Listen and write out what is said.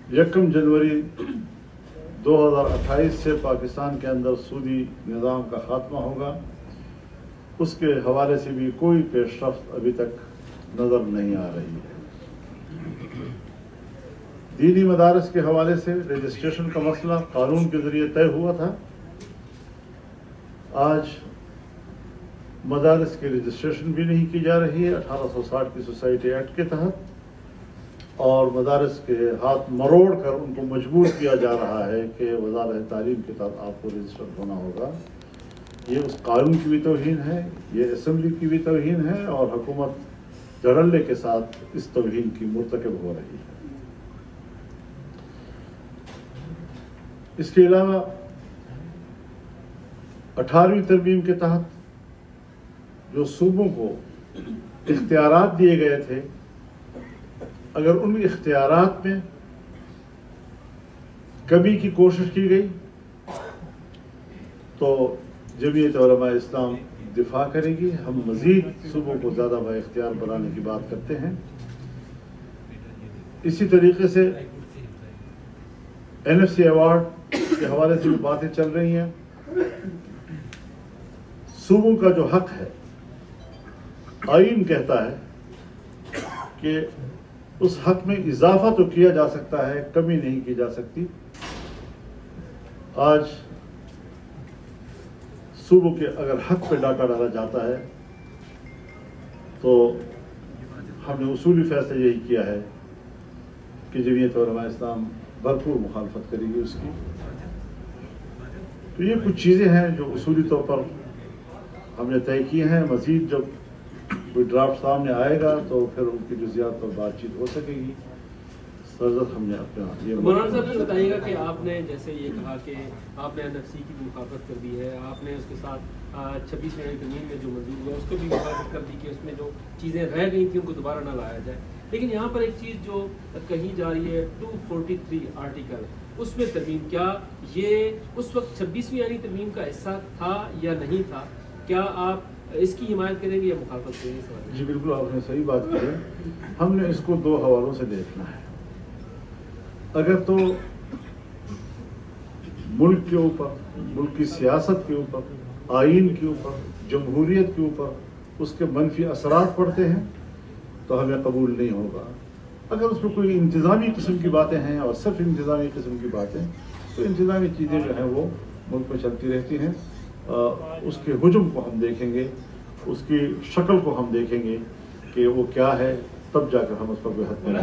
1 जनवरी 2028 से पाकिस्तान के अंदर सूदी निज़ाम का ख़ात्मा होगा, उसके हवाले से भी कोई पेशरफ्त अभी तक नज़र नहीं आ रही है। दीनी मदारस के हवाले से रजिस्ट्रेशन का मसला कानून के ज़रिए तय हुआ था। आज मदारस की रजिस्ट्रेशन भी नहीं की जा रही है 1860 की सोसाइटी एक्ट के तहत, और मदारस के हाथ मरोड़ कर उनको मजबूर किया जा रहा है कि वज़ारत तालीम के तहत आपको रजिस्टर होना होगा। ये उस कानून की भी तौहीन है, ये असम्बली की भी तौहीन है, और हुकूमत धड़ल्ले के साथ इस तौहीन की मुर्तकब हो रही है। इसके अलावा 18वीं तरमीम के तहत जो सूबों को इख्तियारात दिए गए थे, अगर उन इख्तियारात में कमी की कोशिश की गई तो जमीयत उलमा इस्लाम दिफा करेगी। हम मज़ीद सूबों को ज़्यादा बाइख्तियार बनाने की बात करते हैं। इसी तरीके से NFC अवार्ड के हवाले से भी बातें चल रही हैं। सूबों का जो हक है, आईन कहता है कि उस हक में इजाफा तो किया जा सकता है, कमी नहीं की जा सकती। आज सूबों के अगर हक पे डाका डाला जाता है तो हमने उसूली फैसला यही किया है कि जमीयत उलमा इस्लाम भरपूर मुखालफत करेगी उसकी। तो ये कुछ चीज़ें हैं जो उसूली तौर पर हमने तय की हैं। मज़ीद जब कोई ड्राफ्ट सामने आएगा तो फिर उनकी जुज़ियात पर बातचीत हो सकेगी। सरजद हमने अपना ये मौलाना साहब ये बताइएगा कि आपने जैसे ये कहा कि आपने NFC की मुखालफत कर दी है, आपने उसके साथ 26वीं तरमीम में जो मंजूर हुआ उसको भी मुखालफत कर दी कि उसमें जो चीज़ें रह गई थी उनको दोबारा ना लाया जाए। लेकिन यहाँ पर एक चीज़ जो कही जा रही है 243 आर्टिकल, उसमें तरमीम, क्या ये उस वक्त 26वीं यानी तरमीम का हिस्सा था या नहीं था? क्या आप इसकी हिमायत करेंगे या मुखालफत करेंगे? जी बिल्कुल, आपने सही बात की है। हमने इसको दो हवालों से देखना है। अगर तो मुल्क के ऊपर, मुल्क की सियासत के ऊपर, आइन के ऊपर, जमहूरियत के ऊपर उसके मनफी असरात पड़ते हैं तो हमें कबूल नहीं होगा। अगर उसमें कोई इंतज़ामी किस्म की बातें हैं और सिर्फ इंतज़ामी किस्म की बातें, तो इंतज़ामी चीज़ें जो हैं वो मुल्क में चलती रहती हैं। उसके हुजूम को हम देखेंगे, उसकी शक्ल को हम देखेंगे कि वो क्या है, तब जाकर हम उस पर बेहद